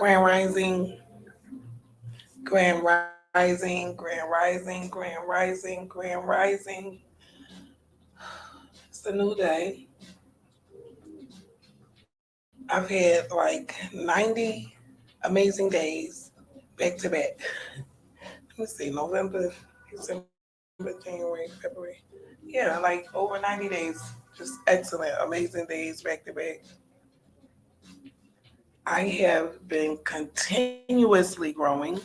Grand Rising, Grand Rising, Grand Rising, Grand Rising, Grand Rising. It's a new day. I've had like 90 amazing days back to back. Let me see, November, December, January, February. Yeah, like over 90 days. Just excellent, amazing days back to back. I have been continuously growing.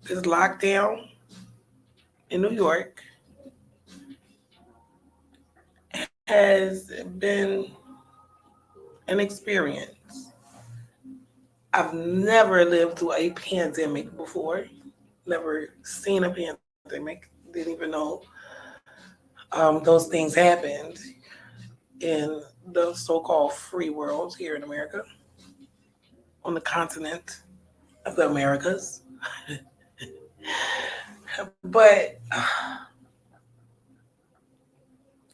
This lockdown in New York has been an experience. I've never lived through a pandemic before, never seen a pandemic, didn't even know those things happened in the so called free world here in America, on the continent of the Americas. But,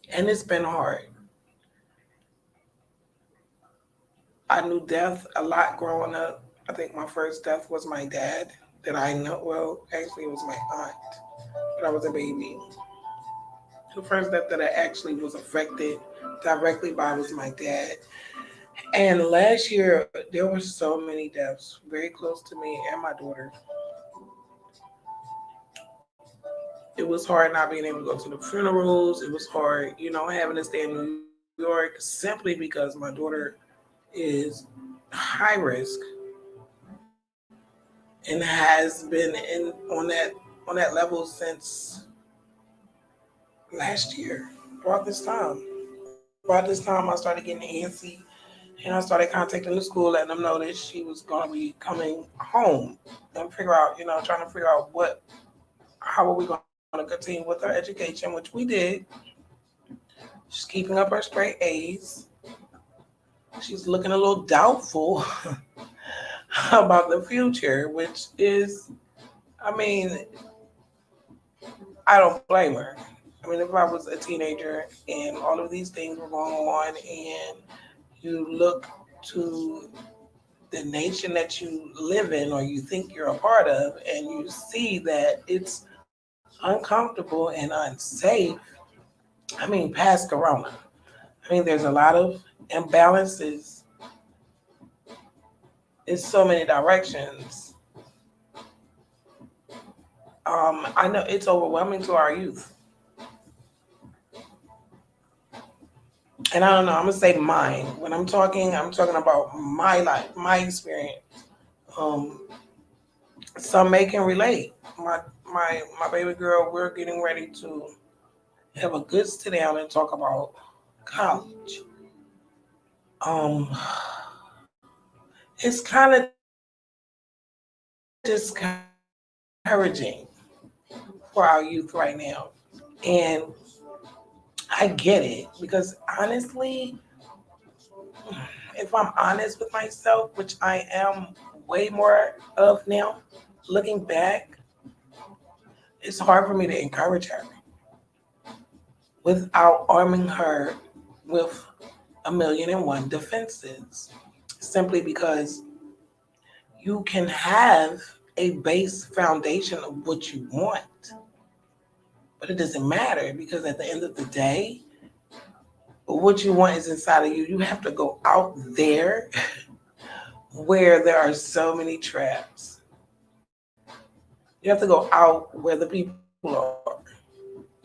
and it's been hard. I knew death a lot growing up. I think my first death was my dad that I know. Well, actually, it was my aunt, but I was a baby. The first death that I actually was affected directly by was my dad. And last year, there were so many deaths very close to me and my daughter. It was hard not being able to go to the funerals. It was hard, having to stay in New York simply because my daughter is high risk and has been in on that level since last year. About this time. About this time, I started getting antsy, and I started contacting the school, letting them know that she was going to be coming home and trying to figure out how are we going to continue with her education, which we did. She's keeping up her straight A's. She's looking a little doubtful about the future, which is, I mean, I don't blame her. I mean, if I was a teenager and all of these things were going on, and you look to the nation that you live in or you think you're a part of, and you see that it's uncomfortable and unsafe, I mean, past Corona. I mean, there's a lot of imbalances in so many directions. I know it's overwhelming to our youth. And I don't know, I'm gonna say mine. When I'm talking about my life, my experience. Um, some may can relate. My baby girl, we're getting ready to have a good sit down and talk about college. Um, it's kind of discouraging for our youth right now, and I get it because honestly, if I'm honest with myself, which I am way more of now, looking back, it's hard for me to encourage her without arming her with a million and one defenses. Simply because you can have a base foundation of what you want, but it doesn't matter because at the end of the day, what you want is inside of you. You have to go out there where there are so many traps. You have to go out where the people are.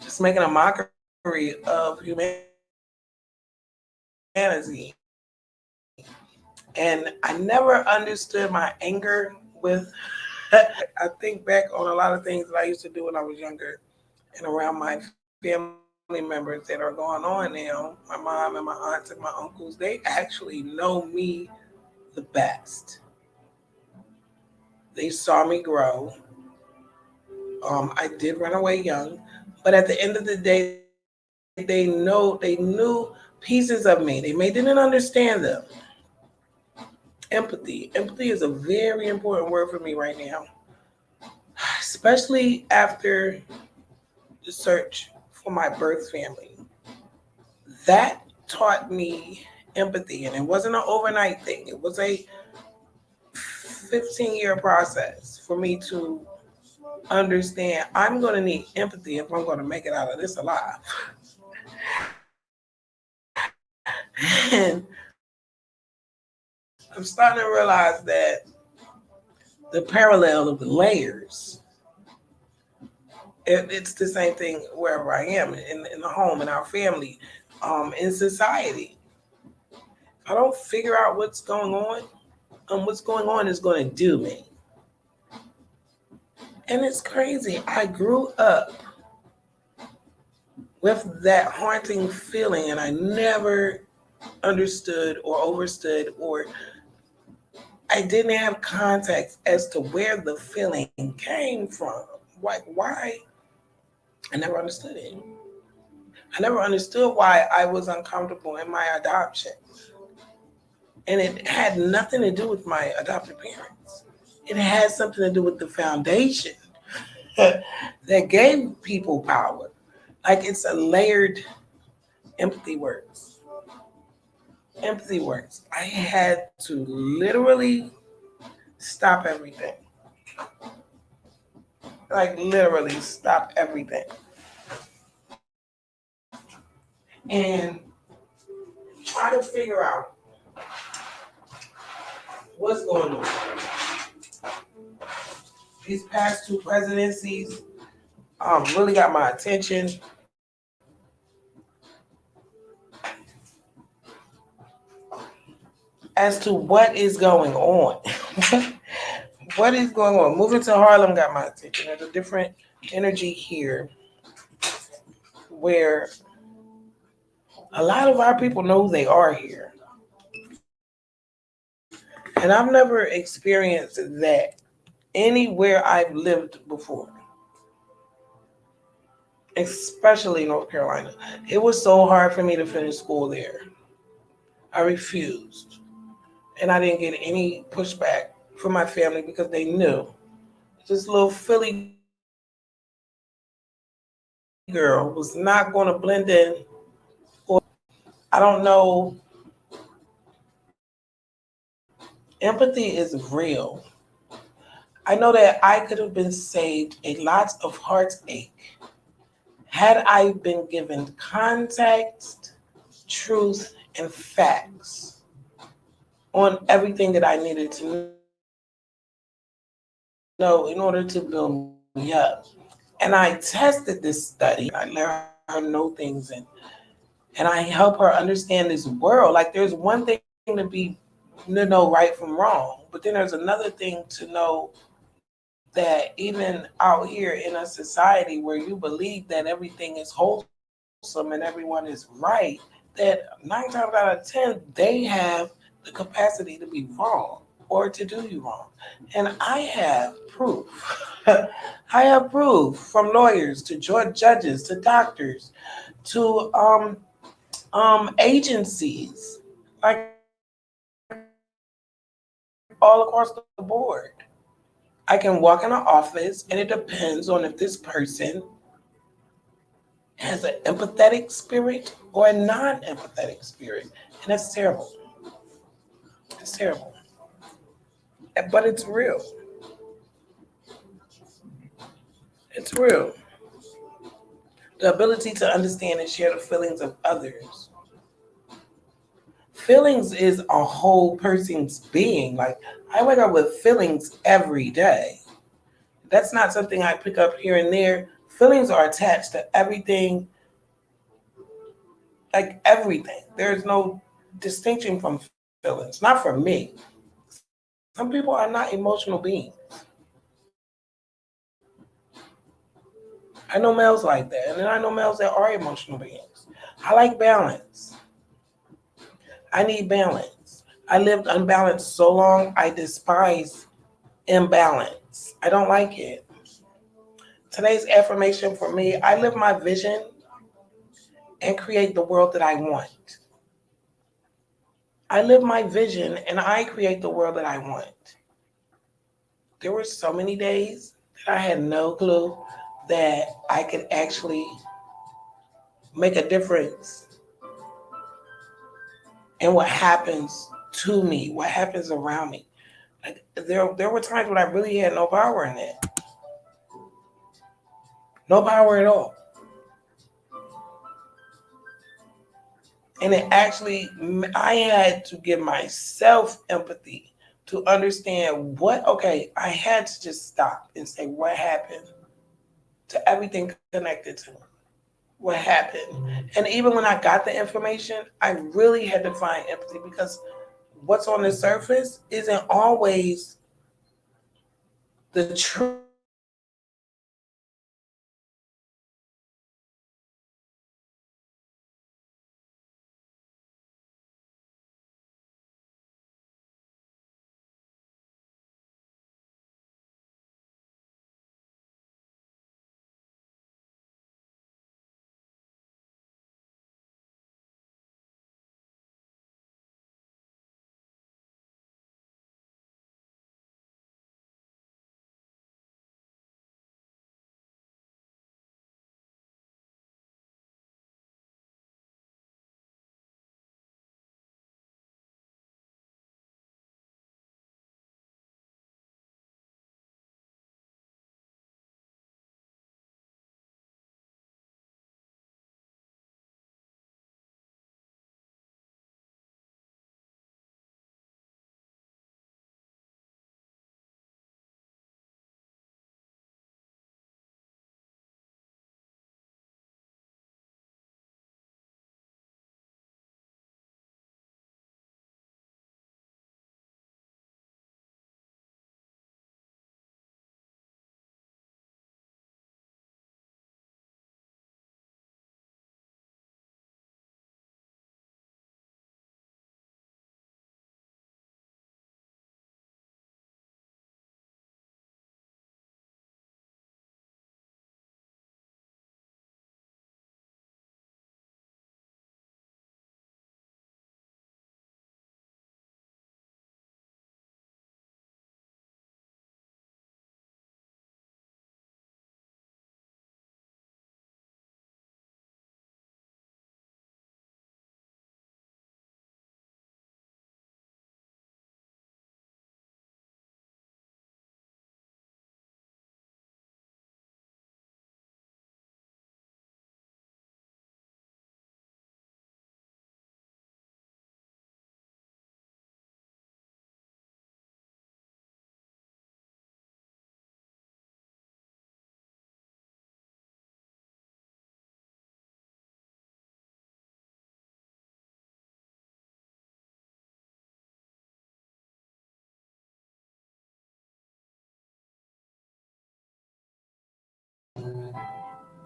Just making a mockery of humanity. And I never understood my anger with I think back on a lot of things that I used to do when I was younger and around my family members that are going on now. My mom and my aunts and my uncles, they actually know me the best. They saw me grow. I did run away young, but at the end of the day, they knew pieces of me. They may didn't understand them. Empathy is a very important word for me right now, especially after the search for my birth family. That taught me empathy, and it wasn't an overnight thing. It was a 15-year process for me to understand I'm going to need empathy if I'm going to make it out of this alive. And I'm starting to realize that the parallel of the layers, it's the same thing wherever I am, in the home, in our family, in society. If I don't figure out what's going on is going to do me. And it's crazy. I grew up with that haunting feeling, and I never understood or overstood, or I didn't have context as to where the feeling came from. Like, why? I never understood it. I never understood why I was uncomfortable in my adoption. And it had nothing to do with my adopted parents. It had something to do with the foundation that gave people power. Like, it's a layered empathy works. Empathy works. I had to literally stop everything. Like, literally stop everything. And try to figure out what's going on. These past two presidencies really got my attention. As to what is going on. What is going on? Moving to Harlem got my attention. There's a different energy here where a lot of our people know they are here. And I've never experienced that anywhere I've lived before, especially North Carolina. It was so hard for me to finish school there. I refused. And I didn't get any pushback from my family because they knew this little Philly girl was not going to blend in. Or I don't know. Empathy is real. I know that I could have been saved a lot of heartache had I been given context, truth, and facts on everything that I needed to know in order to build me up. And I tested this study. I let her know things, and I help her understand this world. Like, there's one thing to know right from wrong, but then there's another thing to know that even out here in a society where you believe that everything is wholesome and everyone is right, that 9 times out of 10 they have the capacity to be wrong or to do you wrong. And I have proof. I have proof from lawyers to judges to doctors to agencies, like all across the board. I can walk in an office, and it depends on if this person has an empathetic spirit or a non-empathetic spirit, and that's terrible. It's terrible, but it's real. It's real. The ability to understand and share the feelings of others. Feelings is a whole person's being. Like, I wake up with feelings every day. That's not something I pick up here and there. Feelings are attached to everything, like everything. There's no distinction from feelings, not for me. Some people are not emotional beings. I know males like that, and then I know males that are emotional beings. I like balance. I need balance. I lived unbalanced so long, I despise imbalance. I don't like it. Today's affirmation for me: I live my vision and create the world that I want. I live my vision and I create the world that I want. There were so many days that I had no clue that I could actually make a difference and what happens to me, what happens around me. Like there were times when I really had no power in it, no power at all, and it actually I had to give myself empathy to understand what. Okay, I had to just stop and say what happened to everything connected to me. What happened, and even when I got the information, I really had to find empathy because what's on the surface isn't always the truth.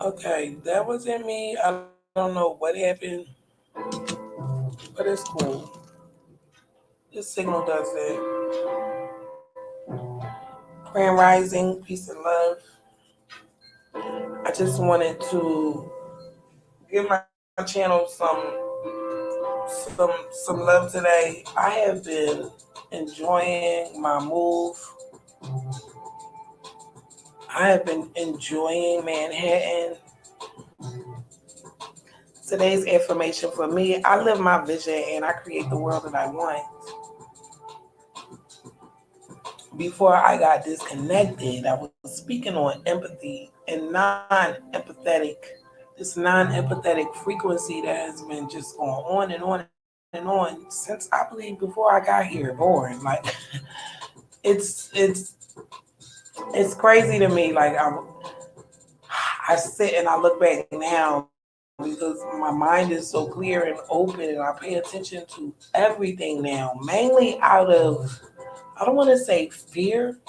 Okay, that wasn't me. I don't know what happened, but it's cool. This signal does it. Grand Rising, peace and love. I just wanted to give my channel some love today. I have been enjoying my move. I have been enjoying Manhattan. Today's information for me, I live my vision and I create the world that I want. Before I got disconnected, I was speaking on empathy and non-empathetic, this non-empathetic frequency that has been just going on and on and on since I believe before I got here born. Like it's it's crazy to me. Like I sit and I look back now because my mind is so clear and open and I pay attention to everything now, mainly out of, I don't want to say fear,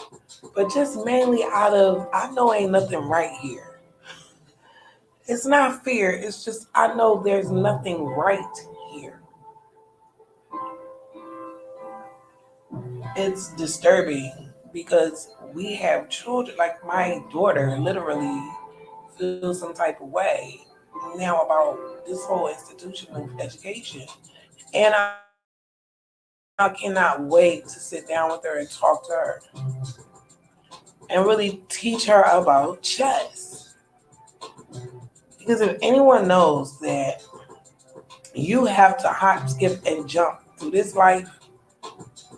but just mainly out of I know ain't nothing right here. It's not fear, it's just I know there's nothing right here. It's disturbing because we have children, like my daughter literally feels some type of way now about this whole institution of education. And I cannot wait to sit down with her and talk to her and really teach her about chess. Because if anyone knows that You have to hop, skip, and jump through this life.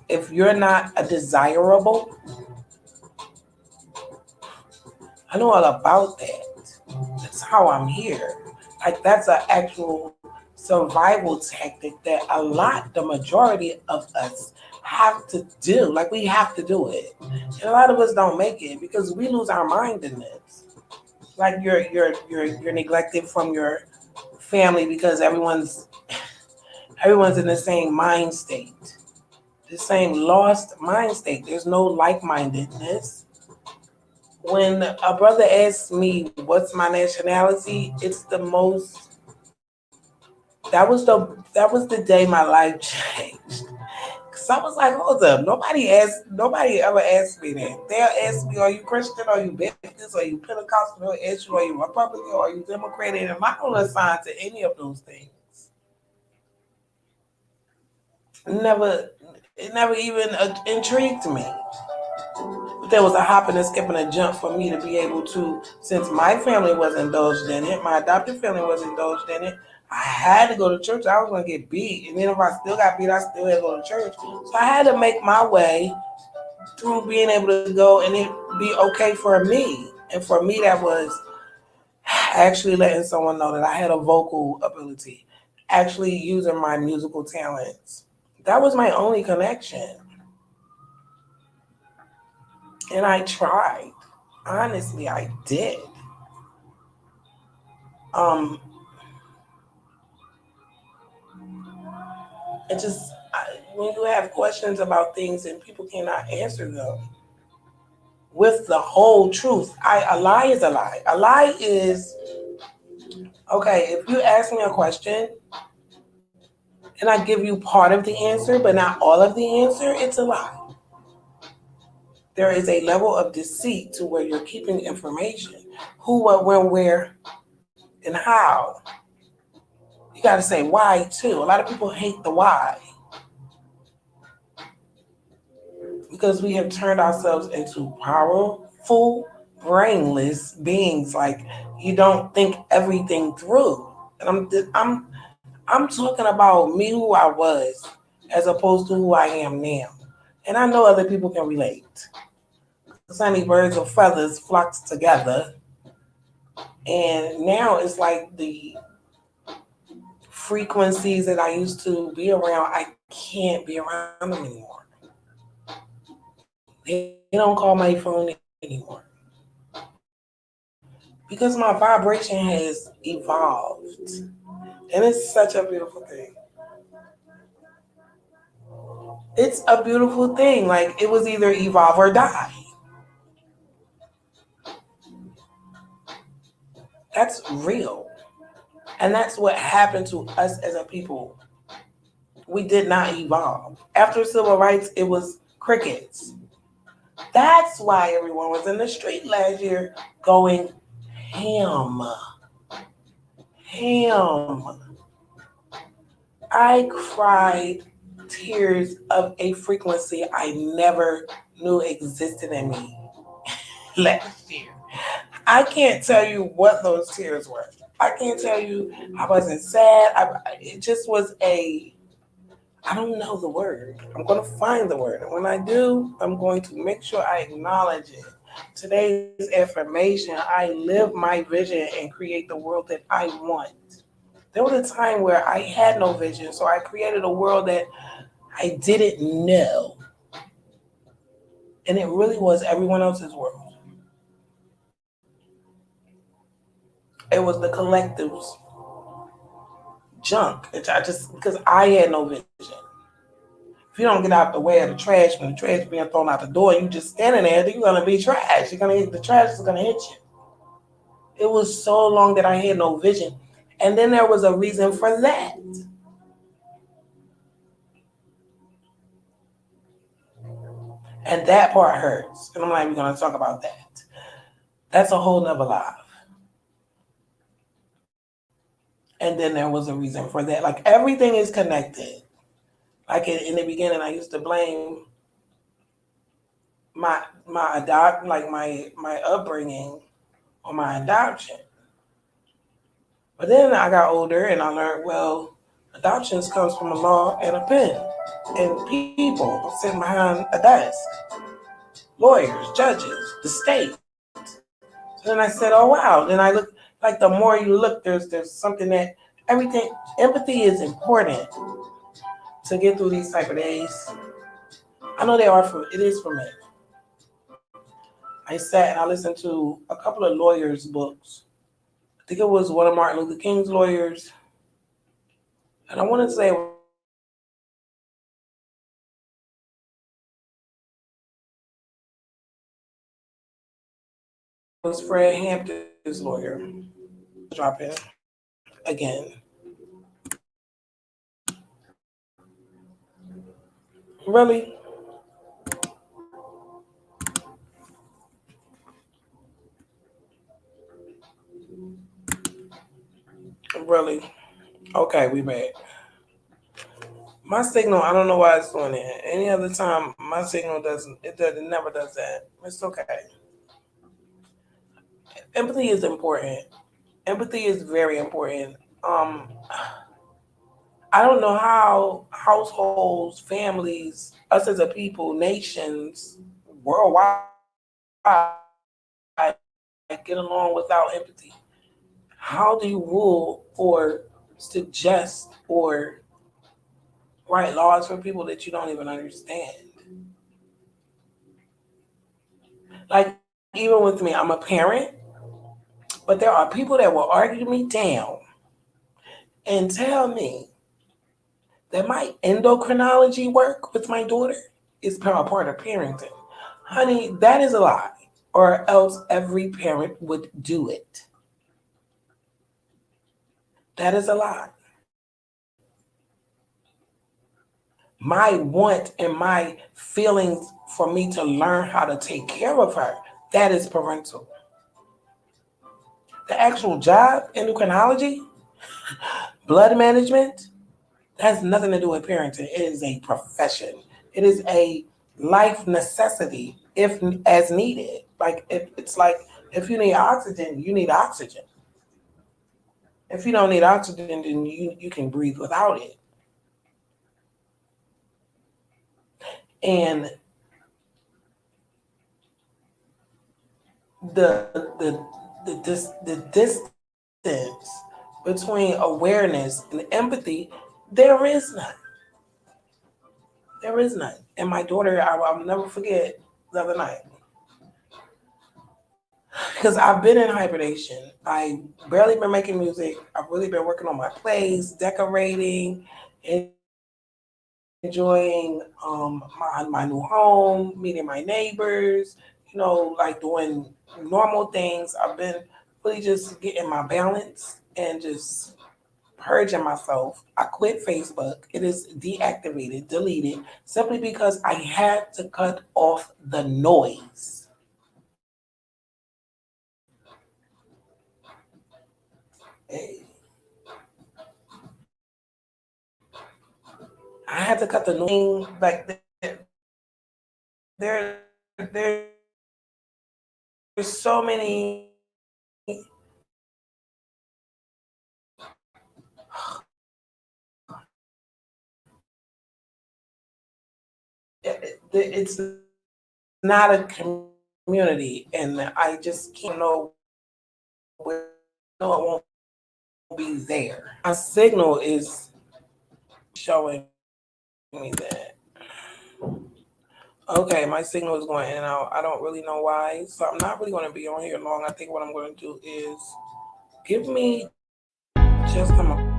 If you're not a desirable, I know all about that. That's how I'm here. Like that's an actual survival tactic that a lot, the majority of us have to do. Like we have to do it. And a lot of us don't make it because we lose our mind in this. Like you're neglected from your family because everyone's in the same mind state. The same lost mind state. There's no like-mindedness. When a brother asks me what's my nationality, it's the most that was the day my life changed. Cause I was like, hold up, nobody ever asked me that. They'll ask me, are you Christian, are you Baptist, are you Pentecostal, they'll ask you, are you Republican, are you Democrat? And I'm not gonna assign to any of those things. Never it never even intrigued me. There was a hop and a skip and a jump for me to be able to, since my family was indulged in it, my adopted family was indulged in it. I had to go to church. I was gonna get beat, and then if I still got beat, I still had to go to church. So I had to make my way through being able to go and it be okay for me. And for me, that was actually letting someone know that I had a vocal ability, actually using my musical talents. That was my only connection, and I tried. Honestly, I did. Um, it just when you have questions about things and people cannot answer them with the whole truth, a lie is a lie. A lie is okay. If you ask me a question and I give you part of the answer, but not all of the answer, it's a lie. There is a level of deceit to where you're keeping information, who, what, when, where, and how. You got to say why too. A lot of people hate the why because we have turned ourselves into powerful, brainless beings. Like you don't think everything through. And I'm talking about me, who I was, as opposed to who I am now. And I know other people can relate. Because honey, birds of feathers flocks together, and now it's like the frequencies that I used to be around, I can't be around them anymore. They don't call my phone anymore because my vibration has evolved. And it's such a beautiful thing. It's a beautiful thing. Like it was either evolve or die. That's real. And that's what happened to us as a people. We did not evolve. After civil rights, it was crickets. That's why everyone was in the street last year going ham. Ham. I cried tears of a frequency I never knew existed in me last year. I can't tell you what those tears were. I can't tell you I wasn't sad. It just was I don't know the word. I'm going to find the word. And when I do, I'm going to make sure I acknowledge it. Today's affirmation, I live my vision and create the world that I want. There was a time where I had no vision, so I created a world that I didn't know. And it really was everyone else's world. It was the collective's junk. Because I had no vision. If you don't get out the way of the trash when the trash being thrown out the door, you just standing there, you're gonna be trash. The trash is gonna hit you. It was so long that I had no vision. And then there was a reason for that. And that part hurts. And I'm not even gonna talk about that. That's a whole nother life. And then there was a reason for that. Like everything is connected. Like in the beginning, I used to blame my upbringing on my adoption. But then I got older and I learned, well, Adoptions comes from a law and a pen and people sitting behind a desk, lawyers, judges, the state. And then I said, oh wow. Then I look like the more you look, there's something that everything empathy is important to get through these type of days. I know they are for it is for me. I sat and I listened to a couple of lawyers' books. I think it was one of Martin Luther King's lawyers, and I wanted to say it was Fred Hampton's lawyer. Drop in again. Really, really. Okay, we back. My signal, I don't know why it's doing that. Any other time, my signal doesn't. It never does that. It's okay. Empathy is important. Empathy is very important. Um, I don't know how households, families, us as a people, nations, worldwide, get along without empathy. How do you rule or suggest or write laws for people that you don't even understand? Like, even with me, I'm a parent, but there are people that will argue me down and tell me that my endocrinology work with my daughter is part of parenting. Honey, that is a lie. Or else every parent would do it. That is a lie. My want and my feelings for me to learn how to take care of her, that is parental. The actual job, endocrinology, blood management, that has nothing to do with parenting. It is a profession. It is a life necessity if as needed. Like if it's like if you need oxygen, you need oxygen. If you don't need oxygen, then you can breathe without it. And the distance between awareness and empathy, there is none. There is none. And my daughter, I'll never forget the other night because I've been in hibernation. I barely been making music. I've really been working on my plays, decorating, enjoying my new home, meeting my neighbors. Like doing normal things. I've been really just getting my balance and just purging myself. I quit Facebook. It is deactivated, deleted, simply because I had to cut off the noise. Eh, I had to cut the noise. There's so many. It's not a community, and I just can't know where. No, it won't be there. My signal is showing me that. Okay, my signal is going in and out. I don't really know why. So I'm not really going to be on here long. I think what I'm going to do is give me just a moment.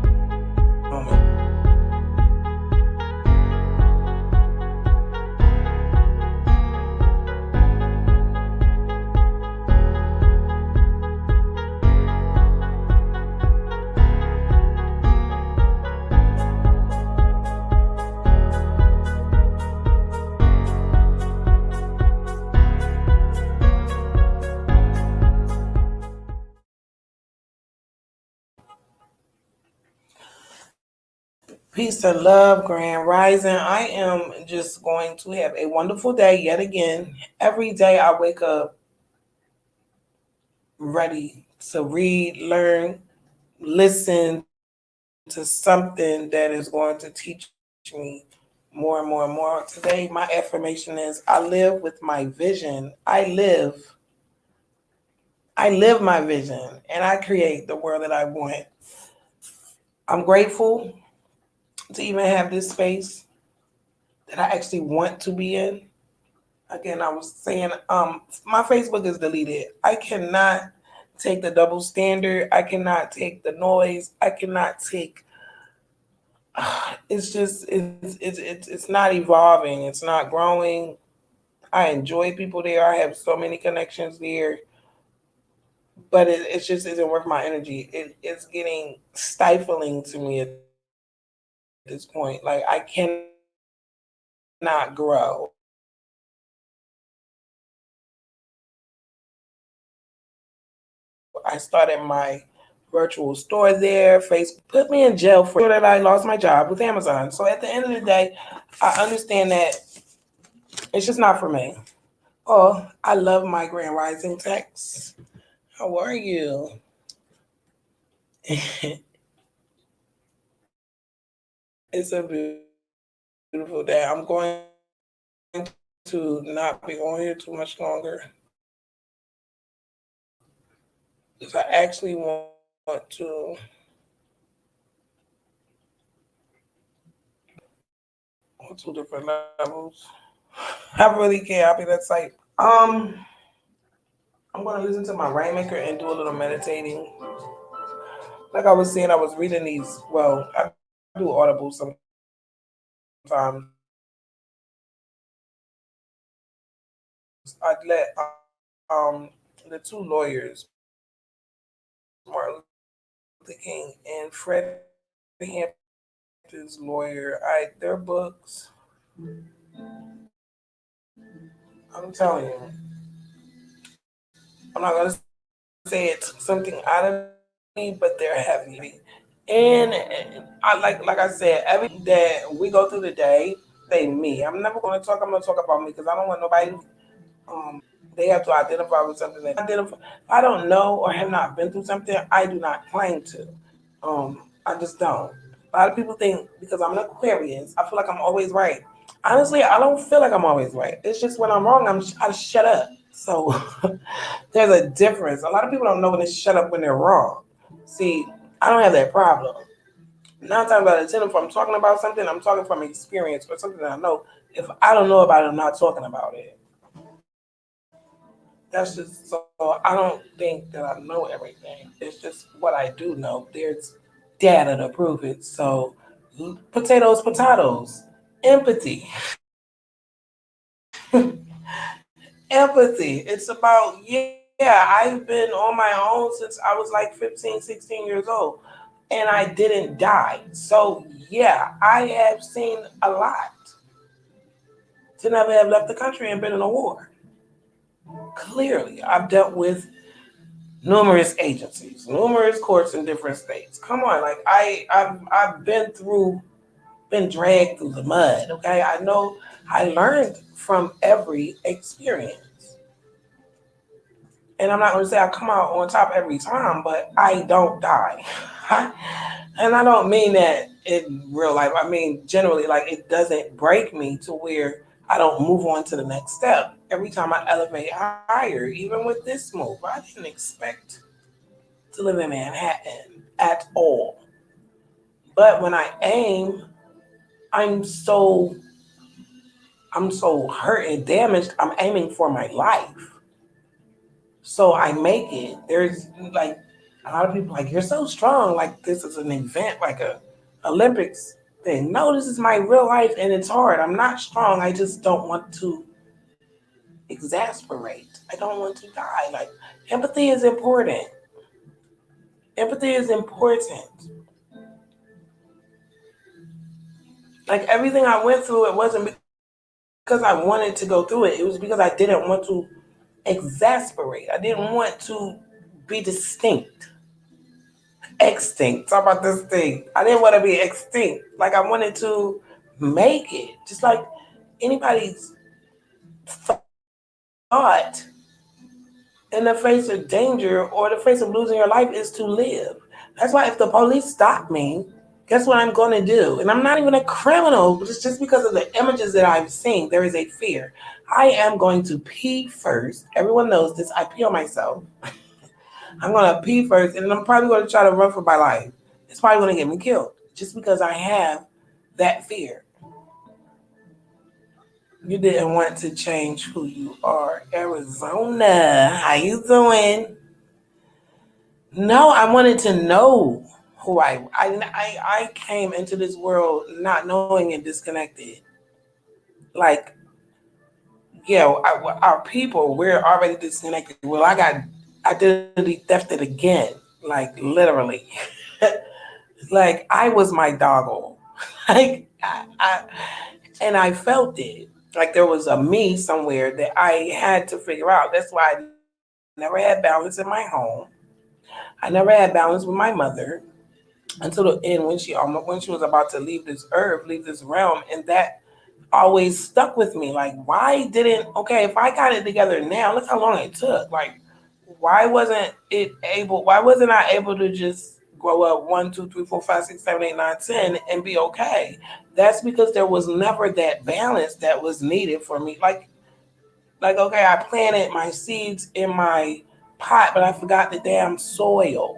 Peace and love, Grand Rising. I am just going to have a wonderful day yet again. Every day I wake up ready to read, learn, listen, to something that is going to teach me more and more and more. Today, my affirmation is I live with my vision. I live my vision and I create the world that I want. I'm grateful to even have this space that I actually want to be in. Again, I was saying, my Facebook is deleted. I cannot take the double standard. I cannot take the noise. I cannot take. It's just it's not evolving. It's not growing. I enjoy people there. I have so many connections there, but it just isn't worth my energy. It's getting stifling to me at this point. Like I cannot grow. I started my virtual store there, Facebook put me in jail for that I lost my job with Amazon. So at the end of the day, I understand that it's just not for me. Oh, I love my Grand Rising text. How are you? It's a beautiful day. I'm going to not be on here too much longer because I actually want to on two different levels. I really can't. I'll be that type. I'm gonna listen to my rainmaker and do a little meditating. Like I was saying, I was reading these. Well, I do audible sometimes. I let the two lawyers, Martin Luther King and Freddie Hampton's lawyer. Their books. I'm telling you, I'm not gonna say it took something out of me, but they're heavy. And I like I said, everything that we go through today, they me. I'm never gonna talk. I'm gonna talk about me because I don't want nobody. They have to identify with something that identify. If I don't know or have not been through something, I do not claim to. I just don't. A lot of people think because I'm an Aquarius, I feel like I'm always right. Honestly, I don't feel like I'm always right. It's just when I'm wrong, I shut up. So there's a difference. A lot of people don't know when to shut up when they're wrong. See, I don't have that problem. 9 times out of 10, if I'm talking about something, I'm talking from experience or something that I know. If I don't know about it, I'm not talking about it. That's just so I don't think that I know everything. It's just what I do know. There's data to prove it. So potatoes, potatoes. Empathy. Empathy. It's about, I've been on my own since I was like 15, 16 years old. And I didn't die. So yeah, I have seen a lot to never have left the country and been in a war. Clearly, I've dealt with numerous agencies, numerous courts in different states. Come on, like I've been through, been dragged through the mud. Okay, I know. I learned from every experience, and I'm not going to say I come out on top every time, but I don't die. And I don't mean that in real life. I mean generally, like it doesn't break me to where I don't move on to the next step. Every time I elevate higher, even with this move, I didn't expect to live in Manhattan at all. But when I aim, I'm so I'm so hurt and damaged. I'm aiming for my life, so I make it. There's like a lot of people like you're so strong. Like this is an event, like a Olympics thing. No, this is my real life, and it's hard. I'm not strong. I just don't want to exasperate. I don't want to die. Like empathy is important. Empathy is important. Like everything I went through, it wasn't because I wanted to go through it. It was because I didn't want to exasperate. I didn't want to be distinct, extinct. Talk about this thing. I didn't want to be extinct. Like I wanted to make it. Just like anybody's thought in the face of danger or the face of losing your life is to live. That's why if the police stop me, Guess what I'm going to do? And I'm not even a criminal, but it's just because of the images that I've seen. There is a fear. I am going to pee first. Everyone knows this. I pee on myself. I'm going to pee first, and I'm probably going to try to run for my life. It's probably going to get me killed just because I have that fear. You didn't want to change who you are. Arizona, how you doing? No, I wanted to know who I came into this world not knowing and disconnected. Like, yeah, our people, we're already disconnected. Well, I got identity thefted again, like literally. Like I was my doggle. like and I felt it. Like there was a me somewhere that I had to figure out. That's why I never had balance in my home. I never had balance with my mother until the end when she was about to leave this earth, leave this realm, and that always stuck with me. Like, why didn't okay? If I got it together now, look how long it took. Like, why wasn't I able to just grow up 1, 2, 3, 4, 5, 6, 7, 8, 9, 10 and be okay? That's because there was never that balance that was needed for me. Like okay, I planted my seeds in my pot, but I forgot the damn soil.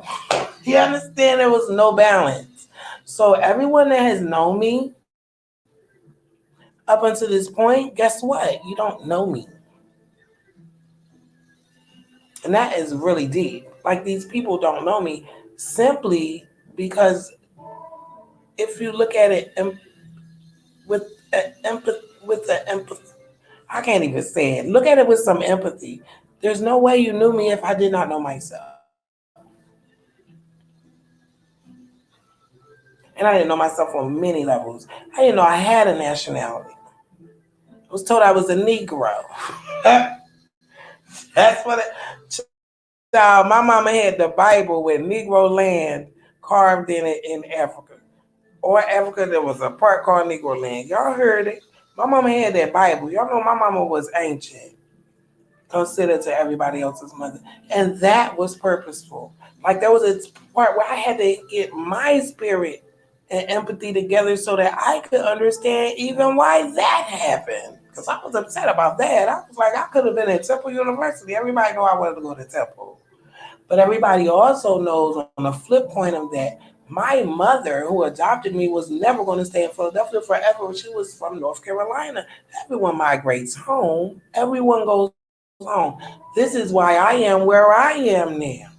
You understand? There was no balance. So everyone that has known me up until this point, guess what? You don't know me. And that is really deep. Like these people don't know me simply because if you look at it with empathy, I can't even say it. Look at it with some empathy. There's no way you knew me if I did not know myself. And I didn't know myself on many levels. I didn't know I had a nationality. I was told I was a Negro. That's what it. Child, my mama had the Bible with Negro land carved in it in Africa. Or Africa, there was a part called Negro land. Y'all heard it. My mama had that Bible. Y'all know my mama was ancient, considered to everybody else's mother. And that was purposeful. Like there was a part where I had to get my spirit and empathy together so that I could understand even why that happened. Because I was upset about that. I was like, I could have been at Temple University. Everybody know I wanted to go to Temple. But everybody also knows on the flip point of that, my mother who adopted me was never going to stay in Philadelphia forever. She was from North Carolina. Everyone migrates home. Everyone goes home. This is why I am where I am now.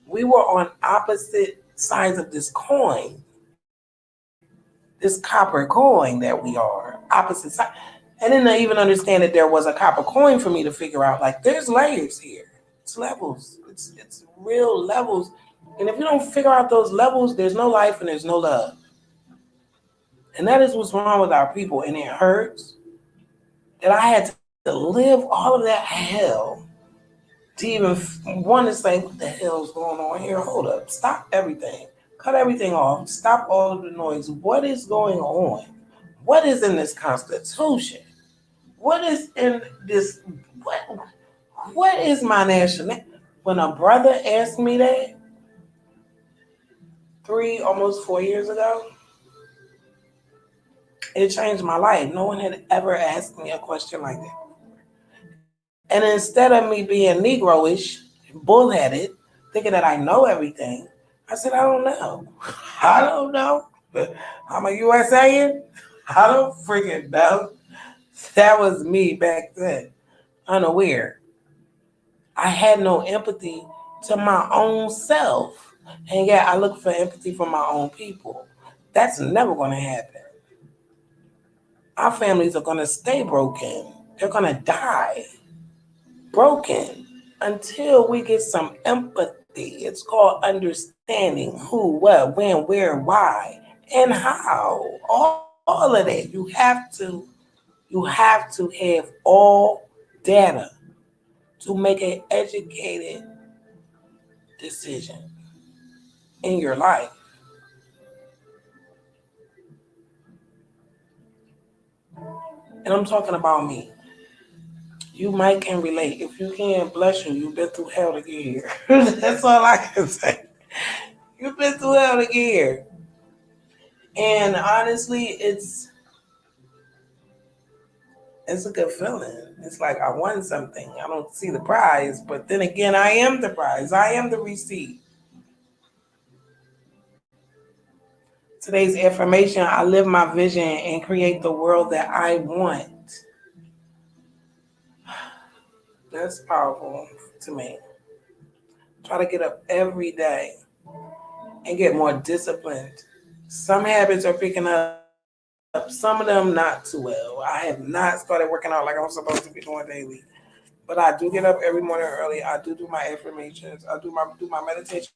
We were on opposite sides of this coin, this copper coin that we are, opposite side. I didn't even understand that there was a copper coin for me to figure out. Like, there's layers here. It's levels. It's real levels. And if you don't figure out those levels, there's no life and there's no love. And that is what's wrong with our people. And it hurts that I had to live all of that hell to even want to say, what the hell's going on here? Hold up. Stop everything. Cut everything off. Stop all of the noise. What is going on? What is in this Constitution? What is in this? What, what is my national? When a brother asked me that almost 4 years ago, it changed my life. No one had ever asked me a question like that. And instead of me being Negroish, bullheaded, thinking that I know everything, I said, I don't know. I don't know. I'm a USAN. I don't freaking know. That was me back then, unaware. I had no empathy to my own self. And yet I look for empathy from my own people. That's never going to happen. Our families are going to stay broken. They're going to die broken until we get some empathy. It's called understanding who, what, when, where, why, and how. All of that. You have to have all data to make an educated decision in your life. And I'm talking about me. You might can relate. If you can, bless you. You've been through hell to get here. That's all I can say. You've been through hell to get here. And honestly, it's a good feeling. It's like I won something. I don't see the prize, but then again, I am the prize. I am the receipt. Today's affirmation: I live my vision and create the world that I want. That's powerful to me. Try to get up every day and get more disciplined. Some habits are picking up, some of them not too well. I have not started working out like I'm supposed to be doing daily. But I do get up every morning early. I do my affirmations. Do my meditations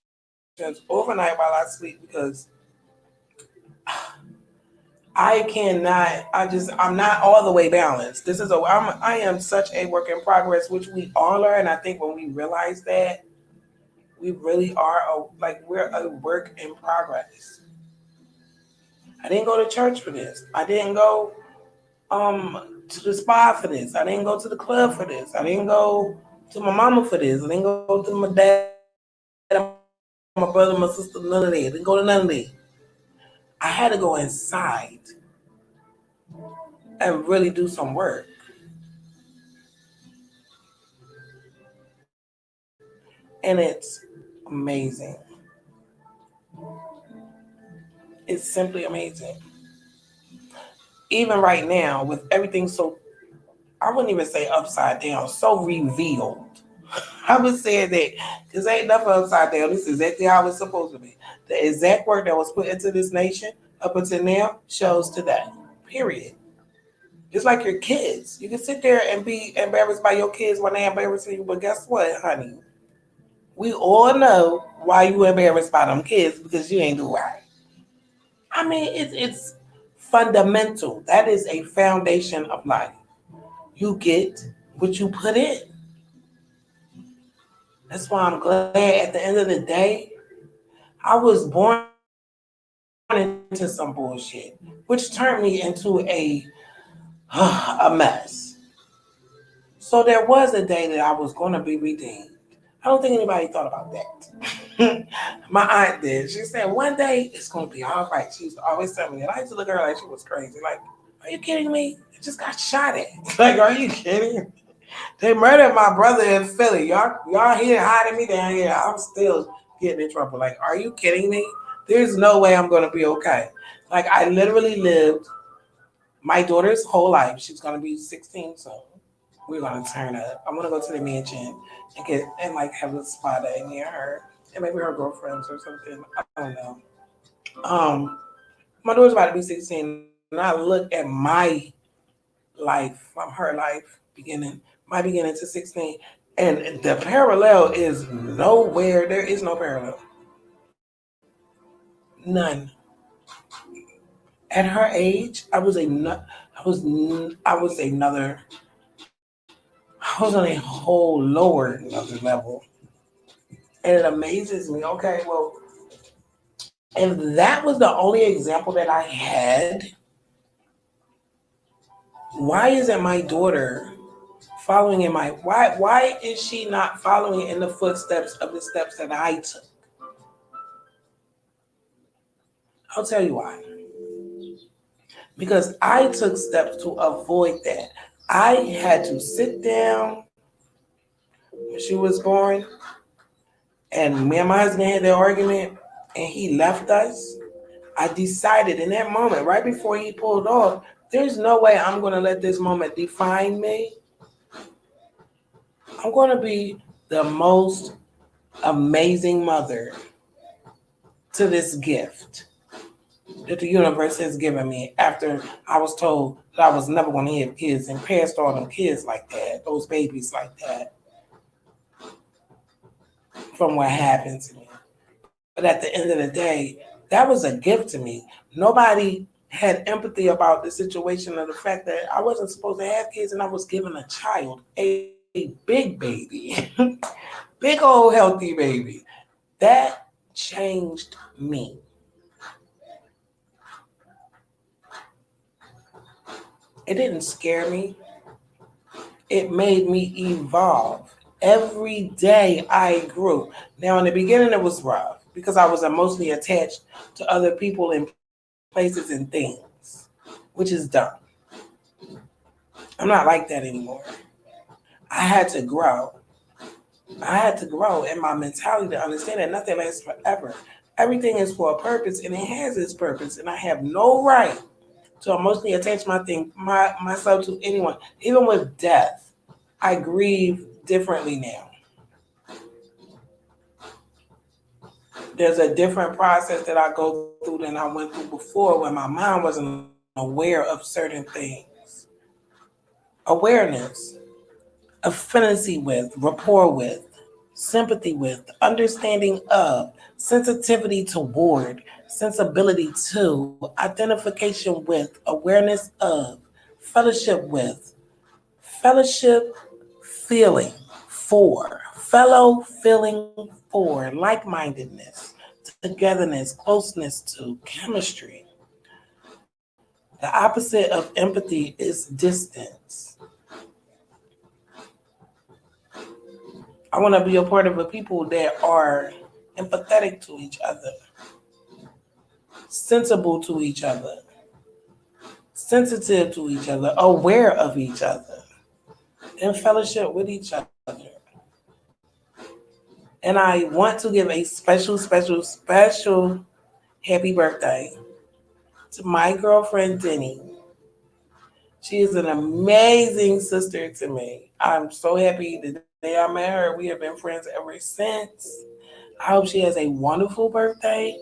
overnight while I sleep because I cannot. I'm not all the way balanced. I am such a work in progress, which we all are. And I think when we realize that, we really are we're a work in progress. I didn't go to church for this. I didn't go to the spa for this. I didn't go to the club for this. I didn't go to my mama for this. I didn't go to my dad, my brother, my sister, none of that. I didn't go to none of that. I had to go inside and really do some work. And it's amazing. It's simply amazing. Even right now, with everything so, I wouldn't even say upside down, so revealed. I would say that because ain't nothing upside down. This is exactly how it's supposed to be. The exact work that was put into this nation up until now shows today. Period. Just like your kids. You can sit there and be embarrassed by your kids when they embarrass you, but guess what, honey? We all know why you embarrassed by them kids because you ain't do right. I mean, it's fundamental. That is a foundation of life. You get what you put in. That's why I'm glad at the end of the day, I was born into some bullshit, which turned me into a mess. So there was a day that I was going to be redeemed. I don't think anybody thought about that. My aunt did. She said one day it's going to be all right. She used to always tell me that. I used to look at her like she was crazy. Like, are you kidding me? I just got shot at. Like, are you kidding? They murdered my brother in Philly. Y'all here hiding me down here. I'm still getting in trouble. Like, are you kidding me? There's no way I'm gonna be okay. Like I literally lived my daughter's whole life. She's gonna be 16 soon. We're gonna turn up. I'm gonna go to the mansion and get and like have a spa day near her and maybe her girlfriends or something. I don't know. Um, my daughter's about to be 16, and I look at my life from her life beginning, my beginning to 16, and the parallel is nowhere. There is no parallel, none. At her age, I was another, I was on a whole lower another level, and it amazes me. Okay, well, if that was the only example that I had, why isn't my daughter following in my why is she not following in the footsteps of the steps that I took? I'll tell you why. Because I took steps to avoid that. I had to sit down when she was born, and me and my husband had that argument, and he left us. I decided in that moment, right before he pulled off, there's no way I'm going to let this moment define me. I'm going to be the most amazing mother to this gift that the universe has given me after I was told that I was never going to have kids and passed all them kids like that, those babies like that, from what happened to me. But at the end of the day, that was a gift to me. Nobody had empathy about the situation of the fact that I wasn't supposed to have kids and I was given a child, a big baby, big old healthy baby. That changed me. It didn't scare me. It made me evolve. Every day I grew. Now, in the beginning, it was rough because I was emotionally attached to other people and places. places, and things, which is dumb. I'm not like that anymore. I had to grow. I had to grow in my mentality to understand that nothing lasts forever. Everything is for a purpose and it has its purpose. And I have no right to emotionally attach myself to anyone. Even with death, I grieve differently now. There's a different process that I go through than I went through before when my mind wasn't aware of certain things. Awareness, affinity with, rapport with, sympathy with, understanding of, sensitivity toward, sensibility to, identification with, awareness of, fellowship with, fellowship feeling for, fellow feeling for, like mindedness, togetherness, closeness to, chemistry. The opposite of empathy is distance. I want to be a part of a people that are empathetic to each other, sensible to each other, sensitive to each other, aware of each other, in fellowship with each other. And I want to give a special, special, special happy birthday to my girlfriend Denny. She is an amazing sister to me. I'm so happy the day I met her. We have been friends ever since. I hope she has a wonderful birthday.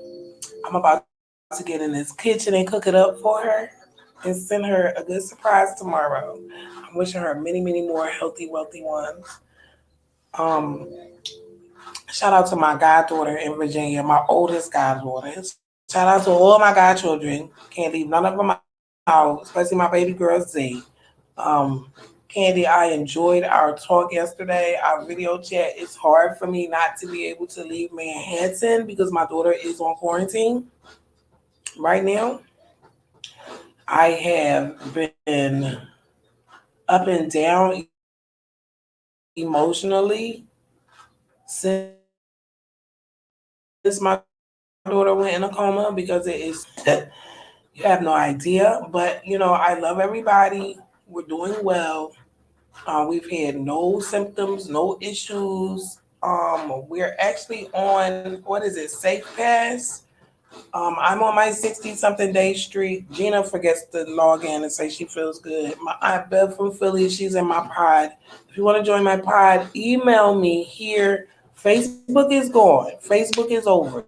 I'm about to get in this kitchen and cook it up for her and send her a good surprise tomorrow. I'm wishing her many, many more healthy, wealthy ones. Um, Shout out to my goddaughter in Virginia, my oldest goddaughter. Shout out to all my godchildren. Can't leave none of them out, especially my baby girl Z. Um, Candy, I enjoyed our talk yesterday. Our video chat. It's hard for me not to be able to leave Manhattan because my daughter is on quarantine right now. I have been up and down emotionally since my daughter went in a coma because it is you have no idea. But I love everybody. We're doing well. We've had no symptoms, no issues. We're actually on what is it, Safe Pass. I'm on my 60 something day streak. Gina forgets to log in and say she feels good. My Aunt Bev from Philly, she's in my pod. If you want to join my pod, email me here. Facebook is gone. Facebook is over.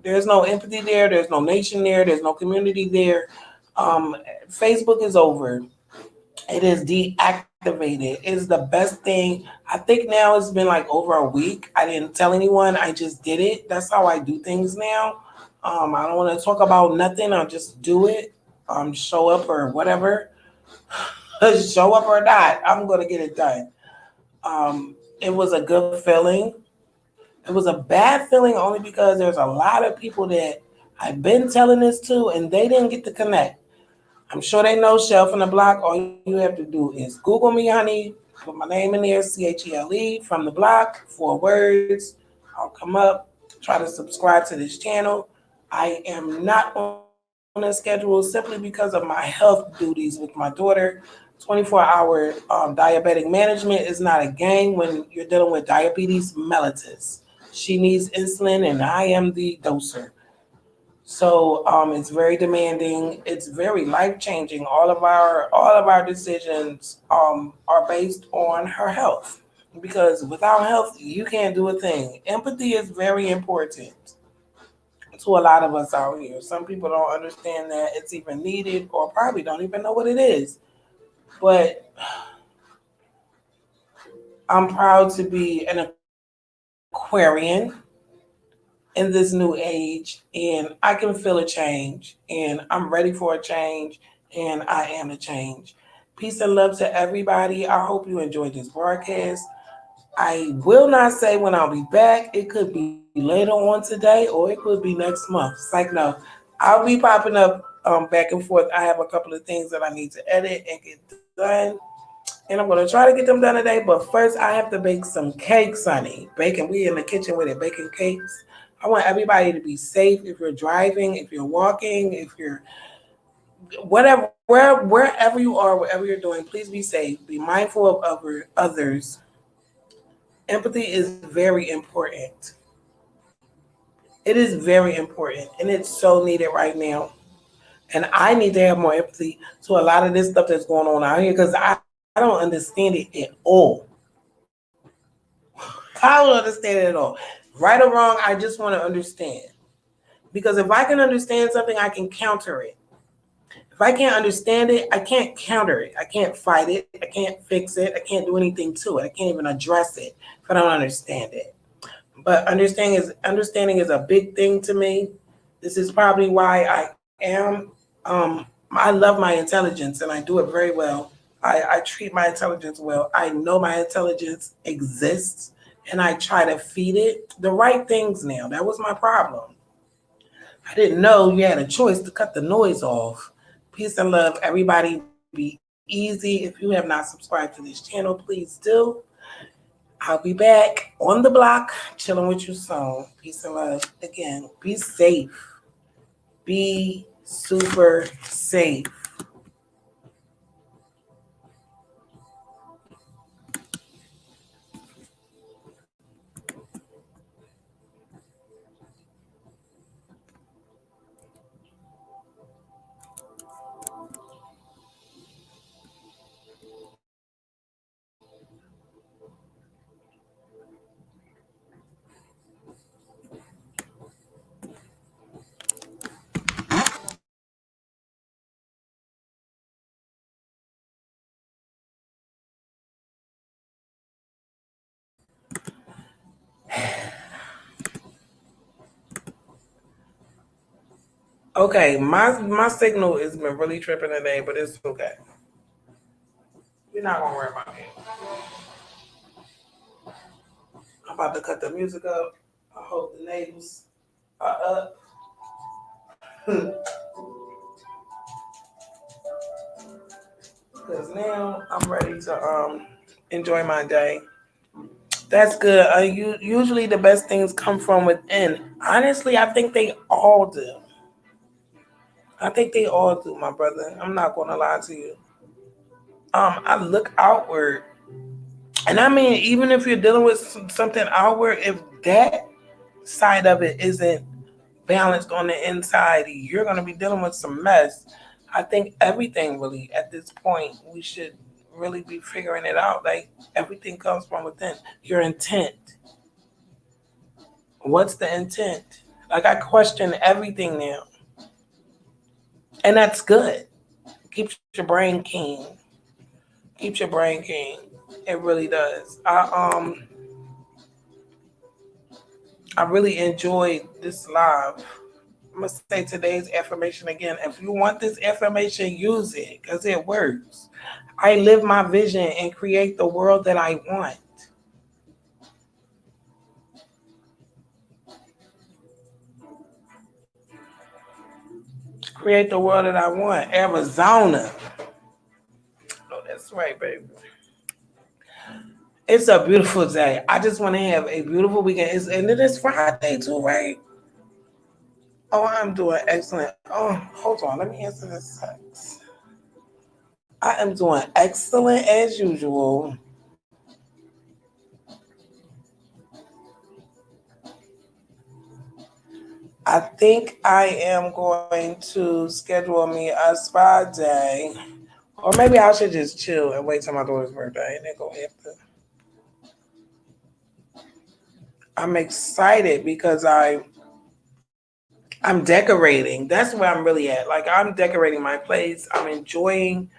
There's no empathy there. There's no nation there. There's no community there. Um, Facebook is over. It is deactivated. It is the best thing. I think now it's been like over a week. I didn't tell anyone. I just did it. That's how I do things now. I don't want to talk about nothing. I'll just do it. Show up or whatever. Show up or not. I'm gonna get it done. It was a good feeling. It was a bad feeling only because there's a lot of people that I've been telling this to and they didn't get to connect. I'm sure they know Shell from the block. All you have to do is Google me, honey. Put my name in there, CHELE from the block, 4 words. I'll come up. Try to subscribe to this channel. I am not on a schedule simply because of my health duties with my daughter. 24-hour diabetic management is not a game when you're dealing with diabetes mellitus. She needs insulin, and I am the doser. So it's very demanding. It's very life changing. All of our decisions are based on her health because without health you can't do a thing. Empathy is very important to a lot of us out here. Some people don't understand that it's even needed or probably don't even know what it is. But I'm proud to be an Aquarian in this new age and I can feel a change and I'm ready for a change and I am a change. Peace and love to everybody. I hope you enjoyed this broadcast. I will not say when I'll be back. It could be later on today or it could be next month. It's like no, I'll be popping up back and forth. I have a couple of things that I need to edit and get done. And I'm gonna try to get them done today. But first, I have to bake some cakes, honey. Bacon. We in the kitchen with it, baking cakes. I want everybody to be safe. If you're driving, if you're walking, if you're whatever, wherever you are, whatever you're doing, please be safe. Be mindful of others. Empathy is very important. It is very important, and it's so needed right now. And I need to have more empathy to a lot of this stuff that's going on out here because I don't understand it at all. I don't understand it at all. Right or wrong, I just want to understand. Because if I can understand something, I can counter it. If I can't understand it, I can't counter it. I can't fight it. I can't fix it. I can't do anything to it. I can't even address it if I don't understand it. But understanding is a big thing to me. This is probably why I am. I love my intelligence and I do it very well. I treat my intelligence well. I know my intelligence exists and I try to feed it the right things now. That was my problem. I didn't know you had a choice to cut the noise off. Peace and love, everybody. Be easy. If you have not subscribed to this channel, please do. I'll be back on the block, chilling with you soon. Peace and love. Again, be safe. Be super safe. Okay, my signal has been really tripping today, but it's okay. We're not gonna worry about it. I'm about to cut the music up. I hope the neighbors are up. Because now I'm ready to enjoy my day. That's good. Usually the best things come from within. Honestly, I think they all do. I think they all do, my brother. I'm not gonna lie to you. I look outward, and I mean, even if you're dealing with something outward, if that side of it isn't balanced on the inside, you're gonna be dealing with some mess. I think everything really at this point we should really be figuring it out. Like everything comes from within. Your intent. What's the intent? Like I question everything now, and that's good. Keeps your brain keen. Keeps your brain keen. It really does. I really enjoyed this live. I'm gonna say today's affirmation again. If you want this affirmation, use it because it works. I live my vision and create the world that I want. Create the world that I want. Arizona. Oh, that's right, baby. It's a beautiful day. I just want to have a beautiful weekend. And it is Friday too, right? Oh, I'm doing excellent. Oh, hold on. Let me answer this text. I am doing excellent as usual. I think I am going to schedule me a spa day. Or maybe I should just chill and wait till my daughter's birthday and then go after. I'm excited because I'm decorating. That's where I'm really at. Like I'm decorating my place. I'm enjoying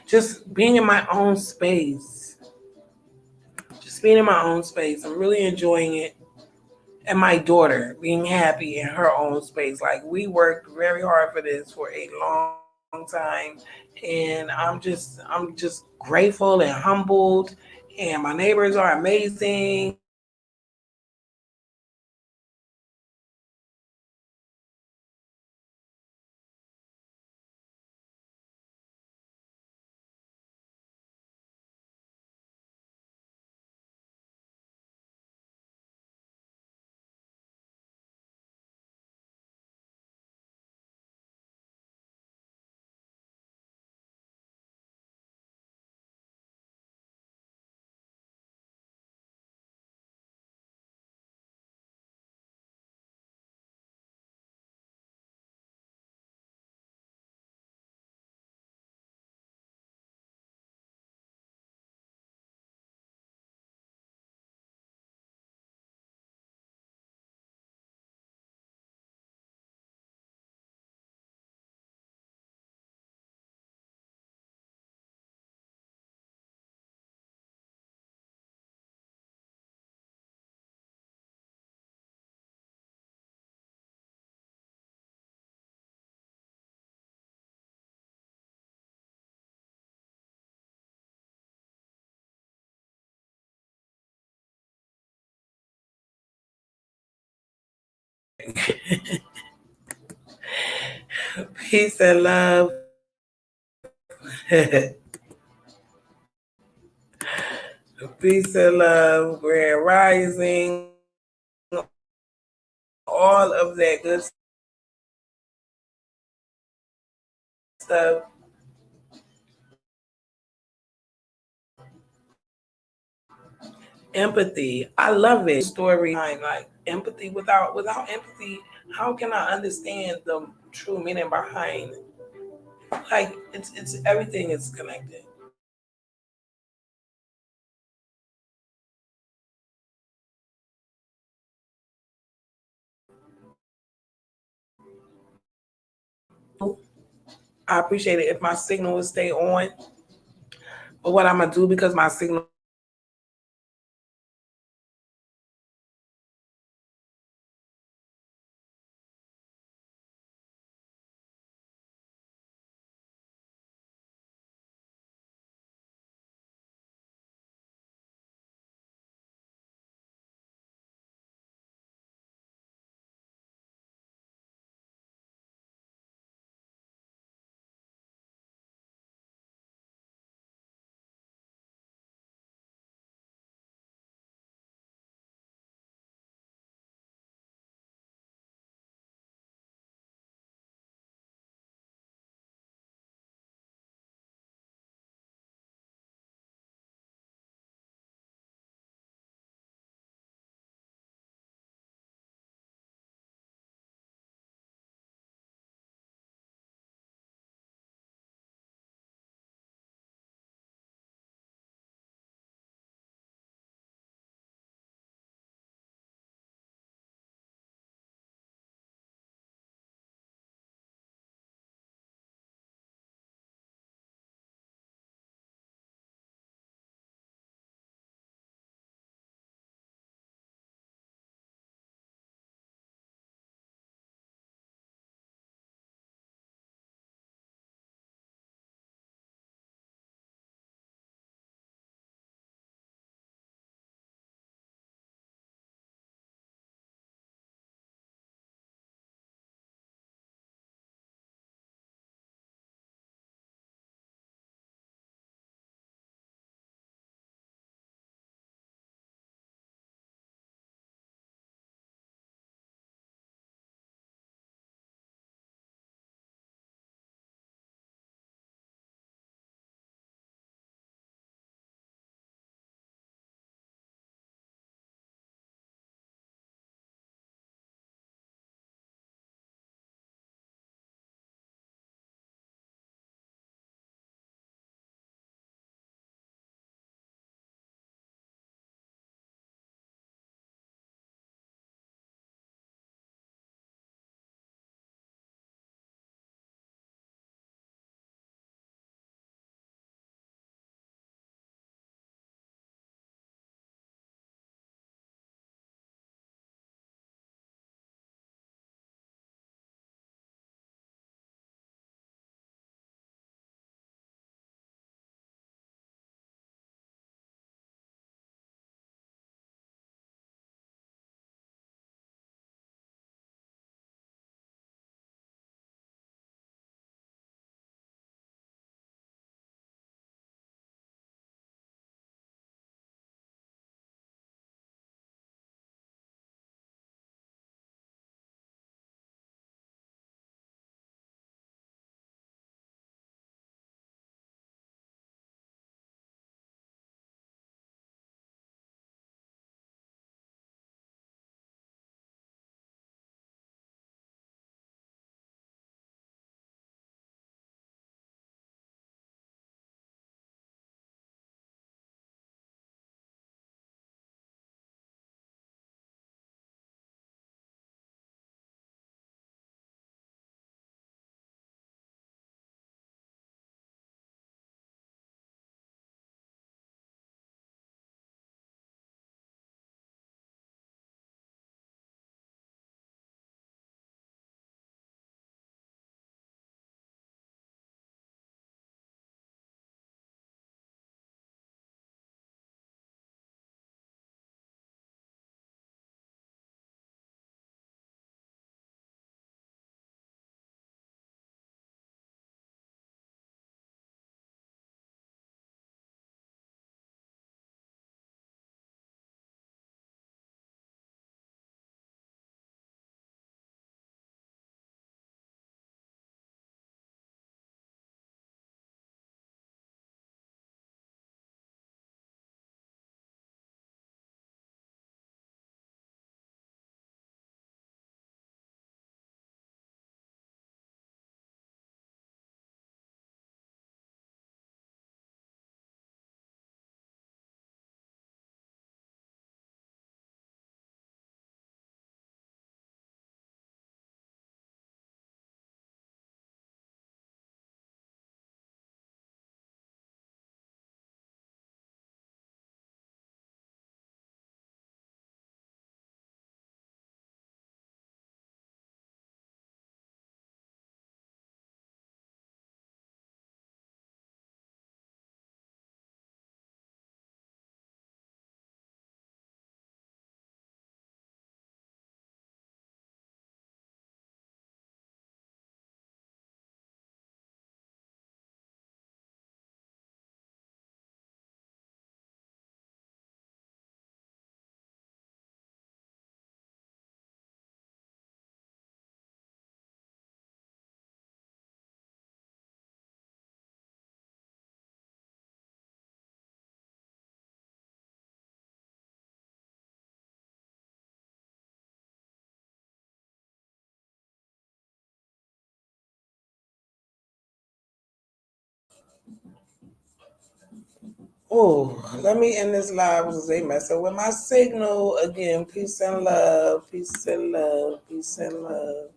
just being in my own space. Just being in my own space. I'm really enjoying it. And my daughter being happy in her own space. Like we worked very hard for this for a long time, and I'm just grateful and humbled. And my neighbors are amazing. And I'm just I'm just Peace and love. Peace and love, grand rising, all of that good stuff. Empathy. I love it. Story like empathy. Without empathy, how can I understand the true meaning behind like it's everything is connected. I appreciate it if my signal would stay on. But what I'm gonna do because my signal Oh, let me end this live because they mess up with my signal again. Peace and love. Peace and love. Peace and love.